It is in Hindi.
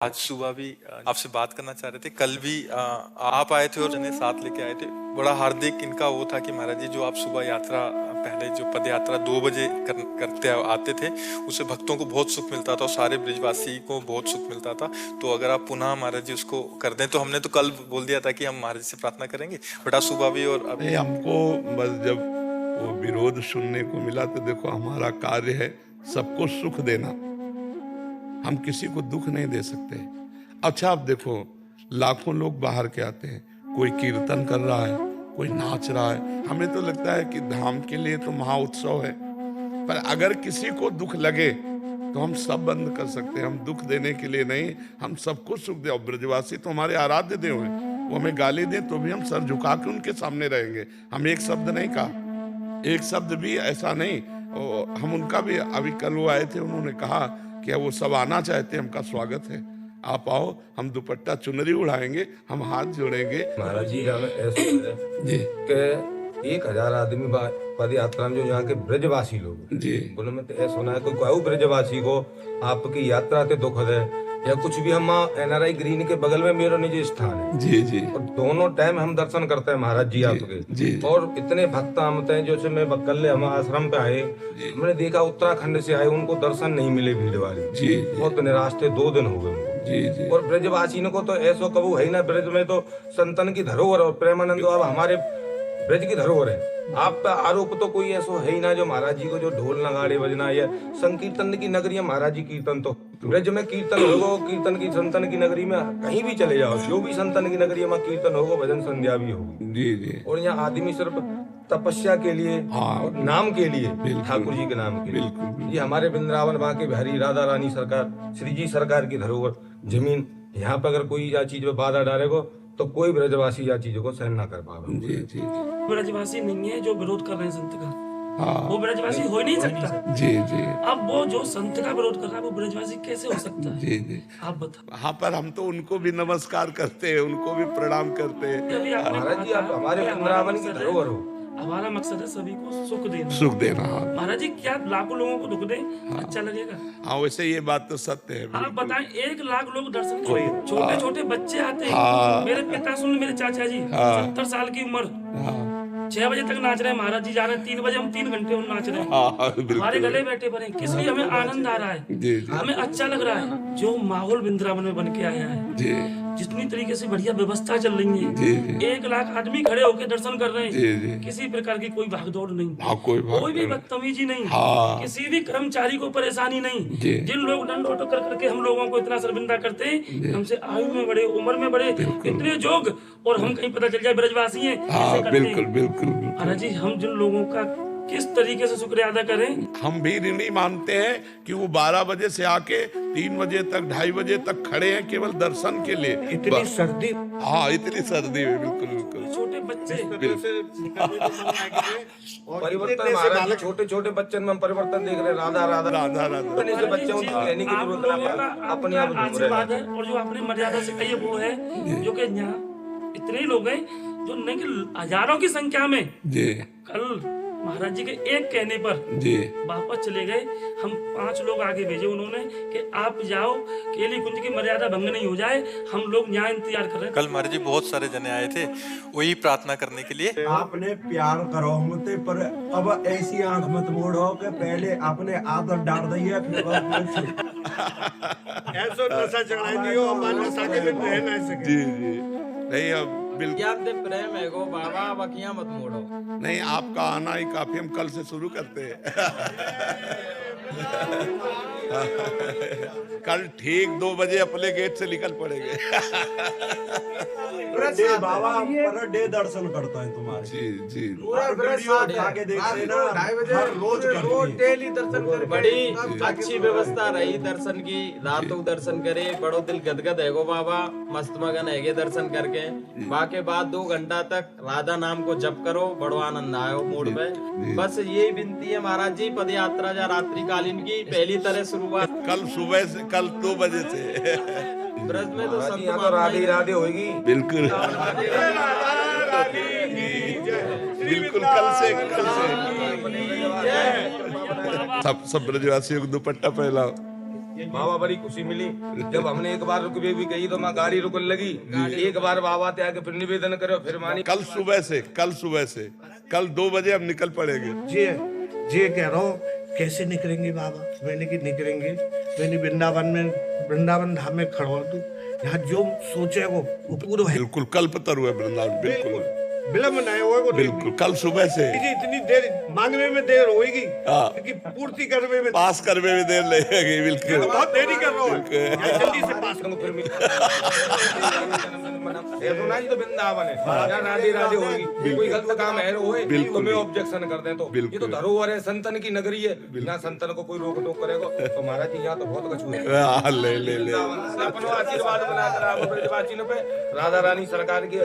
आज सुबह भी आपसे बात करना चाह रहे थे। कल भी आप आए थे और जने साथ लेके आए थे। बड़ा हार्दिक इनका वो था कि महाराज जी जो आप सुबह यात्रा पहले जो पद यात्रा 2 बजे करते आते थे, उससे भक्तों को बहुत सुख मिलता था और सारे ब्रिजवासी को बहुत सुख मिलता था। तो अगर आप पुनः महाराज जी उसको कर दें, तो हमने तो कल बोल दिया था कि हम महाराज जी से प्रार्थना करेंगे, बट आज सुबह भी और अभी नहीं, हमको बस जब वो विरोध सुनने को मिला तो देखो हमारा कार्य है सबको सुख देना, हम किसी को दुख नहीं दे सकते। अच्छा आप देखो लाखों लोग बाहर के आते हैं, कोई कीर्तन कर रहा है, कोई नाच रहा है, हमें तो लगता है कि धाम के लिए तो महा उत्सव है, पर अगर किसी को दुख लगे तो हम सब बंद कर सकते हैं। हम दुख देने के लिए नहीं, हम सबको सुख दे। और ब्रजवासी तो हमारे आराध्य देव हैं, वो हमें गाली दें तो भी हम सर झुका के उनके सामने रहेंगे। हम एक शब्द नहीं कहा, एक शब्द भी ऐसा नहीं। और हम उनका भी, अभी कल वो आए थे, उन्होंने कहा कि वो सब आना चाहते हैं, हमका स्वागत है, आप आओ, हम दुपट्टा चुनरी उड़ाएंगे, हम हाथ जोड़ेंगे। महाराज जी ऐसा जी कि 1000 आदमी पद यात्रा में जो यहाँ के ब्रजवासी लोग जी बोले, मैं तो ऐसा सुना है कोई ब्रजवासी को आपकी यात्रा से दुख है या कुछ भी। हम NRI ग्रीन के बगल में मेरा निजी स्थान है जी जी, और दोनों टाइम हम दर्शन करते हैं महाराज जी आपके जी। और इतने भक्त आते हैं। जैसे मैं कल हम आश्रम पे आए, हमने देखा उत्तराखंड से आए, उनको दर्शन नहीं मिले भीड़ वाले, जी बहुत निराश थे, 2 दिन हो गए उनको। जी जी, और ब्रजवासी को तो ऐसा कबू है ना, ब्रज में तो संतन की धरोहर और प्रेमानंद अब हमारे ब्रज की धरोहर है। आप पे आरोप तो कोई ऐसा है ही ना जो महाराज जी को जो ढोल नगाड़े बजना या संकीर्तन की नगरी है महाराज जी। कीर्तन तो ब्रज में कीर्तन होगा, कीर्तन की संतन की नगरी में कहीं भी चले जाओ, जो भी संतन की नगरी में कीर्तन होगा, भजन संध्या भी होगी। जी जी। और यहाँ आदमी सिर्फ तपस्या के लिए और नाम के लिए, ठाकुर जी के नाम के लिए। बिल्कुल। ये हमारे वृंदावन बांके बिहारी राधा रानी सरकार, श्री जी सरकार की धरोहर जमीन, यहाँ पर अगर कोई या चीज पे बाधा डालेगा तो कोई ब्रजवासी या चीजों को सहन ना कर पाएगा। जी जी, ब्रजवासी नहीं है जो विरोध कर रहे हैं संत का, हाँ वो ब्रजवासी हो ही नहीं सकता। जी जी, अब वो जो संत का विरोध कर रहा है वो ब्रजवासी कैसे हो सकता है? जी जी। आप बताओ। हाँ, पर हम तो उनको भी नमस्कार करते हैं, उनको भी प्रणाम करते हैं। अभी आपने महाराज जी कहा आप था हमारे कि वृंदावन की मकसद है- धरोहर हो। हमारा मकसद है सभी को सुख देना। सुख देना, हाँ महाराज जी क्या लाखों लोगों को दुख दें अच्छा लगेगा? हाँ, वैसे ये बात तो सत्य है। आप बताएं 1 लाख लोग दर्शन के लिए, छोटे छोटे बच्चे आते हैं। हाँ। मेरे पिता सुन, मेरे चाचा जी 70 साल की उम्र, हाँ 6 बजे तक नाच रहे हैं महाराज जी, जा रहे हैं 3 बजे, हम 3 घंटे हम नाच रहे हैं। हाँ, बिल्कुल। हमारे गले बैठे पड़े, किस लिए? हमें आनंद आ रहा है, जी जी हमें अच्छा लग रहा है। जो माहौल वृंदावन में बन के आया है, जी जितनी तरीके से बढ़िया व्यवस्था चल रही है, जी जी 1 लाख आदमी खड़े होकर दर्शन कर रहे जी, हैं, जी। किसी प्रकार की कोई भागदौड़ नहीं, हाँ, कोई बात कोई भी नहीं। बदतमीजी नहीं, हाँ। किसी भी कर्मचारी को परेशानी नहीं। जी। जिन लोग दंड ऑटो कर करके हम लोगों को इतना शर्मिंदा करते हैं, हमसे आयु में बड़े, उम्र में बड़े, इतने जोग, और हम कहीं पता चल जाए ब्रजवासी हैं, ऐसे हाँ, करते हैं। बिल्कुल बिल्कुल बिल्कुल। महाराज जी हम जिन लोगों का किस तरीके से शुक्रिया अदा करें। हम भी ऋणी मानते हैं कि वो 12 बजे से आके 3 बजे तक, 2:30 बजे तक खड़े हैं केवल दर्शन के लिए। इतनी सर्दी, हाँ, इतनी सर्दी में, बिल्कुल बिल्कुल। छोटे बच्चे, परिवर्तन महाराज जी, छोटे छोटे बच्चन में हम परिवर्तन देख रहे हैं। राधा राधा राधा राधा। अपने से बच्चे उनको कहने की आप जरूरत लोगों ना का पड़े, अपने आप घूम रहे आशीर्वाद हैं। है। और जो आपने मर्यादा से कही है वो है जो कि यहाँ इतने ही लोग हैं जो नहीं कि हजारों की संख्या में जी कल महाराज जी के एक कहने पर जी वापस चले गए। हम 5 लोग आगे भेजे उन्होंने कि आप जाओ, केली कुंज की मर्यादा भंग नहीं हो जाए, हम लोग यहाँ इंतजार कर रहे हैं। कल महाराज जी बहुत सारे जने आए थे वही प्रार्थना करने के लिए। आपने प्यार करो हमसे, पर अब ऐसी आंख मत मोड़ो कि पहले आपने आदत डाल दी है, फिर ऐसा नशा चढ़ाई दियो, हम नशा के बिन रह ना सके। जी जी, नहीं अब बिल्कुल क्या ते प्रेम है गो बाबा, बकिया मत मोड़ो। नहीं, आपका आना ही काफी, हम कल से शुरू करते हैं। कल ठीक 2 बजे अपने गेट से निकल पड़ेंगे। बाबा पर डे दर्शन करता है तुम्हारे। जी जी, हर वीडियो उठा के देख लेना, हर रोज करती है। डेली दर्शन कर, बड़ी अच्छी व्यवस्था रही दर्शन की। रातों दर्शन करे, बड़ो दिल गदगद है गो बाबा, मस्त मगन है दर्शन करके। बाकी बाद 2 घंटा तक राधा नाम को जप करो, बड़ो आनंद आयो मूड में। बस यही विनती है महाराज जी, पद यात्रा या रात्रि कालीन की पहली तरह शुरुआत कल सुबह से, कल 2 बजे से। ब्रज में तो महाराज संत जी यहाँ तो राधे राधे होगी। बिल्कुल बिल्कुल, कल से सब ब्रजवासियों को दुपट्टा पहनाओ। बाबा बड़ी खुशी मिली जब हमने एक बार रुकवे भी कही तो मैं गाड़ी रुकने लगी एक बार बाबा ते आके फिर निवेदन करो फिर मानी कल सुबह से कल 2 बजे हम निकल पड़ेंगे। जी कह रहा हूँ कैसे निकलेंगे बाबा? मैंने कि निकलेंगे, मैंने वृंदावन धाम में खड़ा हूँ, तू यहाँ जो सोचे वो पूरा है। बिल्कुल कल्पतरु है वृंदावन, बिल्कुल विलम्ब नहीं होगा, बिल्कुल कल सुबह से इतनी देर मांगने में देर होगी हाँ। कि पूर्ति करने में पास करने में देर लगेगी। बिल्कुल बहुत देरी कर रहा हूँ, जल्दी से पास फिर ना जी तो वृंदावन है यहाँ राधे राधे होगी कोई गलत काम है होए तो मैं ऑब्जेक्शन कर दें तो ये तो धरोहर है, संतन की नगरी है, बिना संतन को कोई रोक टोक करेगा तो महाराज जी यहाँ तो बहुत कछु है। ले अपना आशीर्वाद बनाकर आप ब्रजवासियों पे राधा रानी सरकार की